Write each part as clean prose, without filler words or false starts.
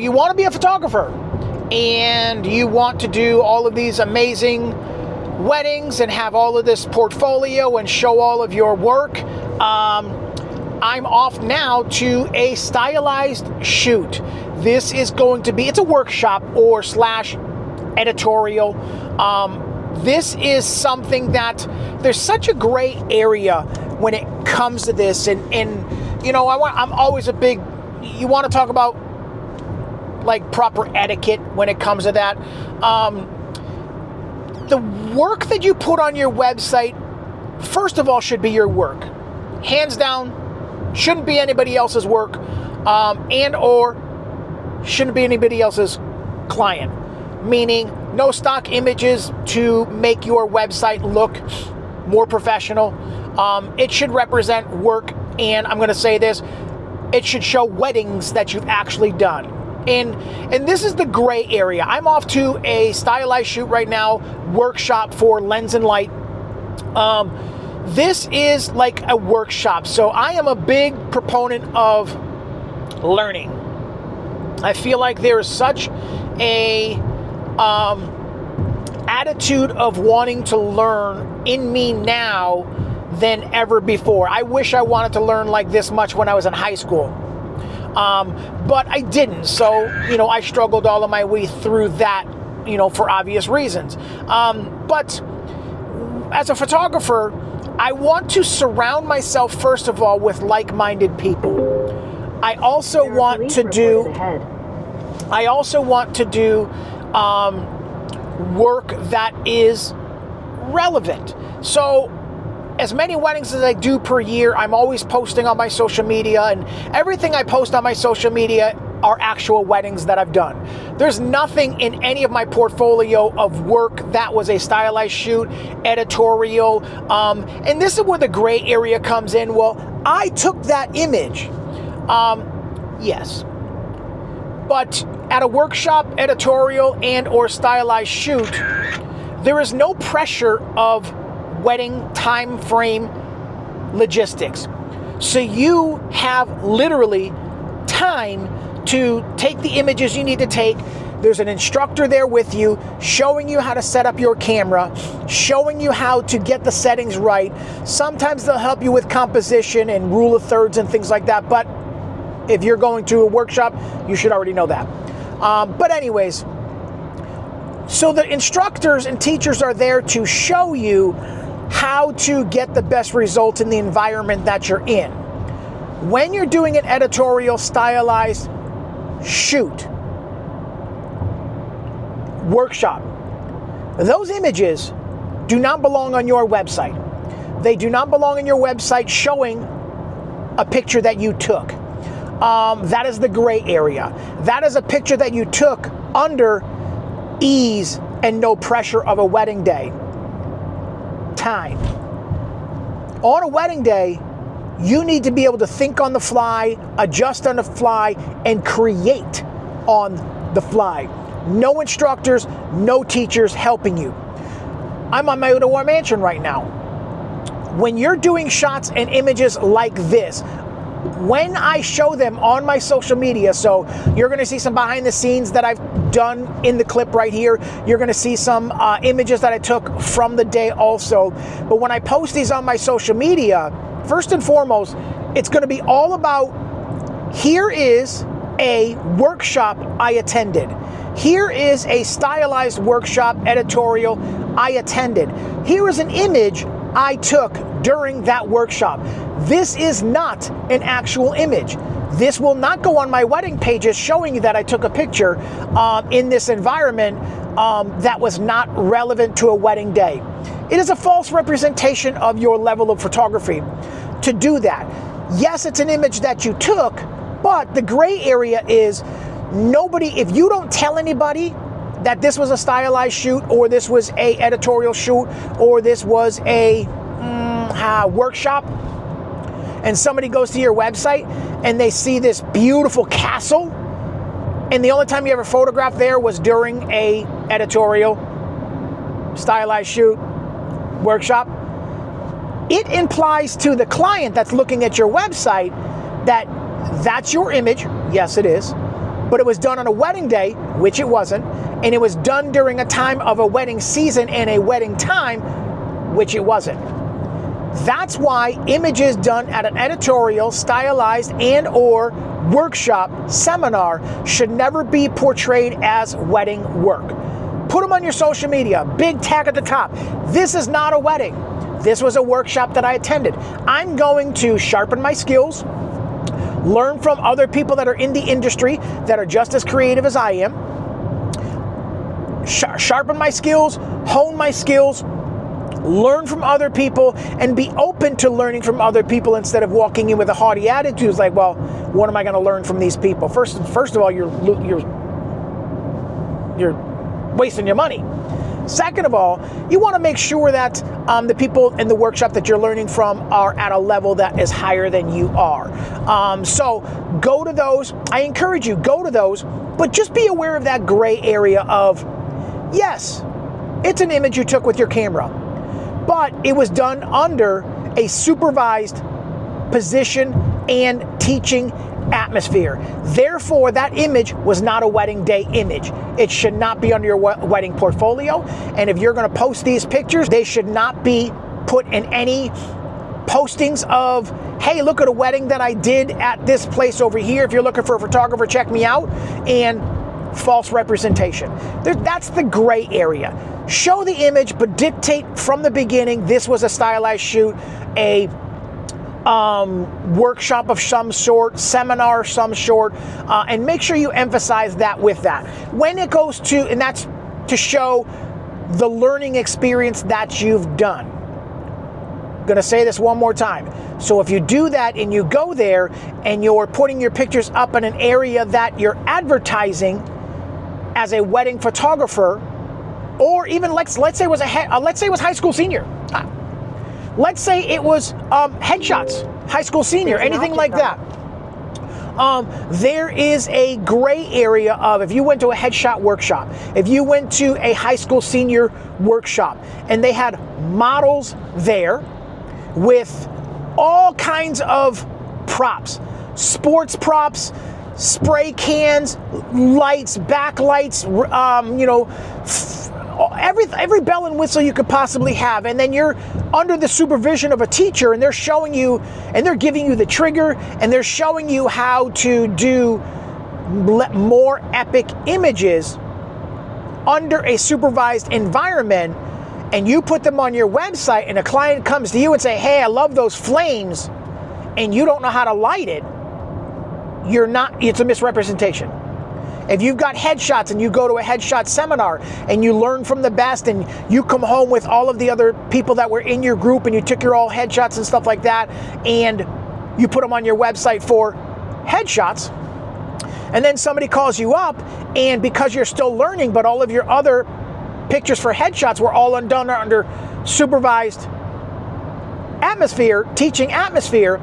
you want to be a photographer and you want to do all of these amazing weddings and have all of this portfolio and show all of your work. I'm off now to a stylized shoot. This is going to be, it's a workshop or slash editorial. This is something that there's such a gray area when it comes to this. And you know, I'm always a big, you want to talk about like proper etiquette when it comes to that. The work that you put on your website, first of all, should be your work. Hands down, shouldn't be anybody else's work, and or shouldn't be anybody else's client. Meaning, no stock images to make your website look more professional. It should represent work, and I'm going to say this, it should show weddings that you've actually done. And this is the gray area. I'm off to a stylized shoot right now, workshop for Lens and Light. This is like a workshop, so I am a big proponent of learning. I feel like there is such a attitude of wanting to learn in me now than ever before. I wish I wanted to learn like this much when I was in high school. But I didn't. So, you know, I struggled all of my way through that, you know, for obvious reasons. But as a photographer, I want to surround myself, first of all, with like-minded people. I also want to do work that is relevant. So as many weddings as I do per year, I'm always posting on my social media, and everything I post on my social media are actual weddings that I've done. There's nothing in any of my portfolio of work that was a stylized shoot, editorial, and this is where the gray area comes in. Well, I took that image, yes, but at a workshop, editorial, and or stylized shoot, there is no pressure of wedding time frame logistics. So you have literally time to take the images you need to take. There's an instructor there with you, showing you how to set up your camera, showing you how to get the settings right. Sometimes they'll help you with composition and rule of thirds and things like that, but if you're going to a workshop, you should already know that. But anyways, so the instructors and teachers are there to show you how to get the best results in the environment that you're in. When you're doing an editorial stylized shoot, workshop, those images do not belong on your website. They do not belong on your website showing a picture that you took. That is the gray area. That is a picture that you took under ease and no pressure of a wedding day. Time. On a wedding day, you need to be able to think on the fly, adjust on the fly, and create on the fly. No instructors, no teachers helping you. I'm on my Ottawa mansion right now. When you're doing shots and images like this, when I show them on my social media, so you're going to see some behind the scenes that I've done in the clip right here. You're going to see some images that I took from the day also. But when I post these on my social media, first and foremost, it's going to be all about, here is a workshop I attended. Here is a stylized workshop editorial I attended. Here is an image I took during that workshop. This is not an actual image. This will not go on my wedding pages showing you that I took a picture in this environment that was not relevant to a wedding day. It is a false representation of your level of photography to do that. Yes, it's an image that you took, but the gray area is nobody, if you don't tell anybody that this was a stylized shoot, or this was a editorial shoot, or this was a workshop, and somebody goes to your website and they see this beautiful castle, and the only time you ever photographed there was during a editorial, stylized shoot, workshop, it implies to the client that's looking at your website that that's your image. Yes, it is. but it was done on a wedding day, which it wasn't, and it was done during a time of a wedding season and a wedding time, which it wasn't. That's why images done at an editorial, stylized, and or workshop, seminar should never be portrayed as wedding work. Put them on your social media, big tag at the top. This is not a wedding. This was a workshop that I attended. I'm going to sharpen my skills, learn from other people that are in the industry that are just as creative as I am, sharpen my skills, hone my skills, learn from other people, and be open to learning from other people instead of walking in with a haughty attitude. It's like, well, what am I going to learn from these people? First of all, you're wasting your money. Second of all, you want to make sure that the people in the workshop that you're learning from are at a level that is higher than you are. So go to those. I encourage you, go to those, but just be aware of that gray area of, yes, it's an image you took with your camera, but it was done under a supervised position and teaching atmosphere. Therefore, that image was not a wedding day image. It should not be under your wedding portfolio. And if you're going to post these pictures, they should not be put in any postings of, hey, look at a wedding that I did at this place over here. If you're looking for a photographer, check me out. And false representation. That's the gray area. Show the image, but dictate from the beginning, this was a stylized shoot, a workshop of some sort, seminar of some sort, and make sure you emphasize that with that. When it goes to, and that's to show the learning experience that you've done. I'm gonna say this one more time. So if you do that and you go there and you're putting your pictures up in an area that you're advertising as a wedding photographer, or even let's say it was high school senior. Let's say it was headshots, high school senior, anything like that. There is a gray area of, if you went to a headshot workshop, if you went to a high school senior workshop, and they had models there with all kinds of props, sports props, spray cans, lights, backlights, every bell and whistle you could possibly have, and then you're under the supervision of a teacher, and they're showing you, and they're giving you the trigger, and they're showing you how to do more epic images under a supervised environment, and you put them on your website, and a client comes to you and say, hey, I love those flames, and you don't know how to light it, it's a misrepresentation. If you've got headshots and you go to a headshot seminar and you learn from the best, and you come home with all of the other people that were in your group and you took your all headshots and stuff like that, and you put them on your website for headshots, and then somebody calls you up, and because you're still learning, but all of your other pictures for headshots were all done under supervised atmosphere, teaching atmosphere,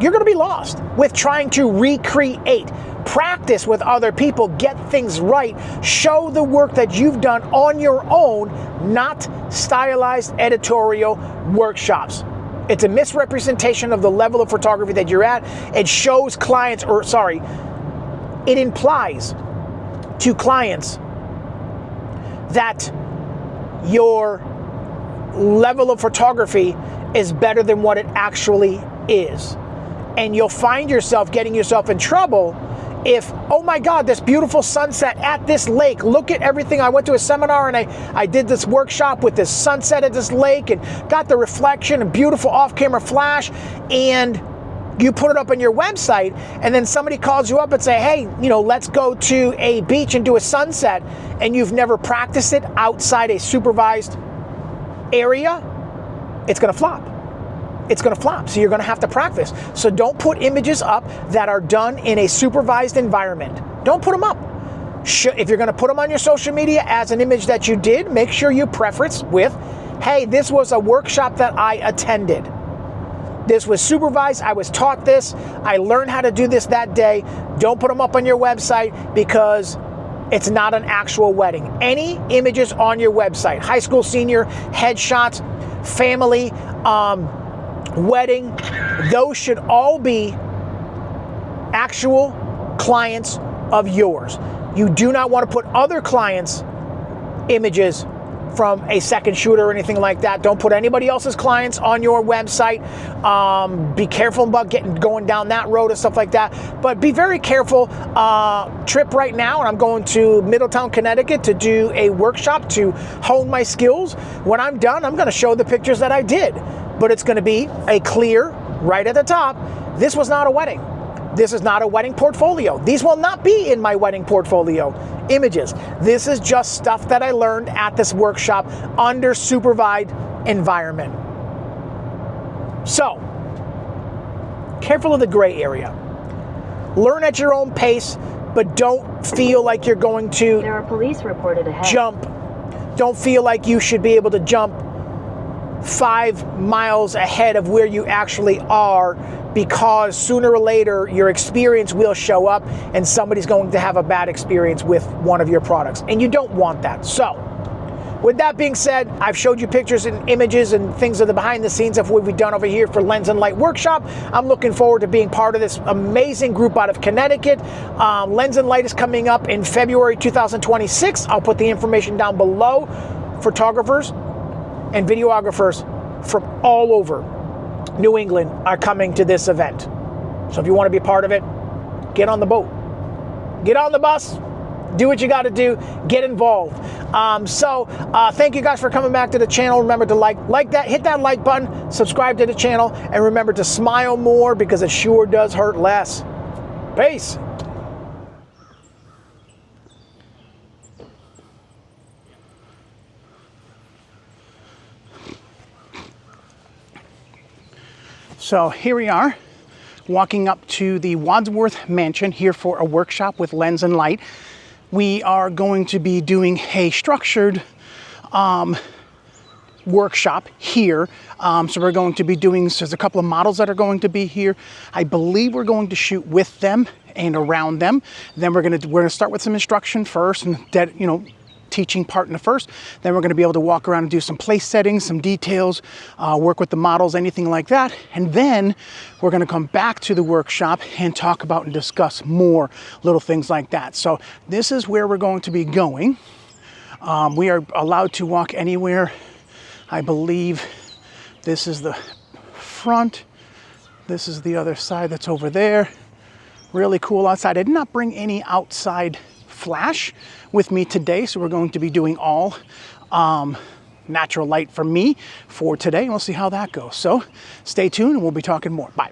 you're going to be lost with trying to recreate. Practice with other people, get things right, show the work that you've done on your own, not stylized editorial workshops. It's a misrepresentation of the level of photography that you're at. It shows clients, it implies to clients that your level of photography is better than what it actually is. And you'll find yourself getting yourself in trouble if, oh my God, this beautiful sunset at this lake, look at everything. I went to a seminar and I did this workshop with this sunset at this lake and got the reflection and beautiful off-camera flash, and you put it up on your website, and then somebody calls you up and say, hey, let's go to a beach and do a sunset, and you've never practiced it outside a supervised area, it's gonna flop. It's going to flop, so you're going to have to practice. So don't put images up that are done in a supervised environment. Don't put them up. If you're going to put them on your social media as an image that you did, make sure you preface with, hey, this was a workshop that I attended. This was supervised. I was taught this. I learned how to do this that day. Don't put them up on your website because it's not an actual wedding. Any images on your website, high school senior, headshots, family, wedding, those should all be actual clients of yours. You do not want to put other clients' images from a second shooter or anything like that. Don't put anybody else's clients on your website. Be careful about going down that road and stuff like that. But be very careful. Trip right now, and I'm going to Middletown, Connecticut to do a workshop to hone my skills. When I'm done, I'm going to show the pictures that I did. But it's going to be a clear, right at the top, this was not a wedding. This is not a wedding portfolio. These will not be in my wedding portfolio images. This is just stuff that I learned at this workshop under supervised environment. So, careful of the gray area. Learn at your own pace, but don't feel like you're going to There are police reported ahead. jump. Don't feel like you should be able to jump 5 miles ahead of where you actually are, because sooner or later your experience will show up and somebody's going to have a bad experience with one of your products, and you don't want that. So with that being said, I've showed you pictures and images and things of the behind the scenes of what we've done over here for Lens and Light Workshop. I'm looking forward to being part of this amazing group out of Connecticut. Lens and Light is coming up in February 2026. I'll put the information down below. Photographers and videographers from all over New England are coming to this event. So if you want to be a part of it, get on the boat, get on the bus, do what you got to do, get involved. Thank you guys for coming back to the channel. Remember to like that, hit that like button, subscribe to the channel, and remember to smile more, because it sure does hurt less. Peace. So here we are, walking up to the Wadsworth Mansion here for a workshop with Lens and Light. We are going to be doing a structured workshop here. So we're going to be doing, so there's a couple of models that are going to be here. I believe we're going to shoot with them and around them. Then we're gonna start with some instruction first, and that, you know, teaching part in the first. Then we're going to be able to walk around and do some place settings, some details, work with the models, anything like that. And then we're going to come back to the workshop and talk about and discuss more little things like that. So this is where we're going to be going. We are allowed to walk anywhere. I believe this is the front. This is the other side that's over there. Really cool outside. I did not bring any outside flash with me today, so we're going to be doing all natural light for me for today. We'll see how that goes. So stay tuned and we'll be talking more. Bye.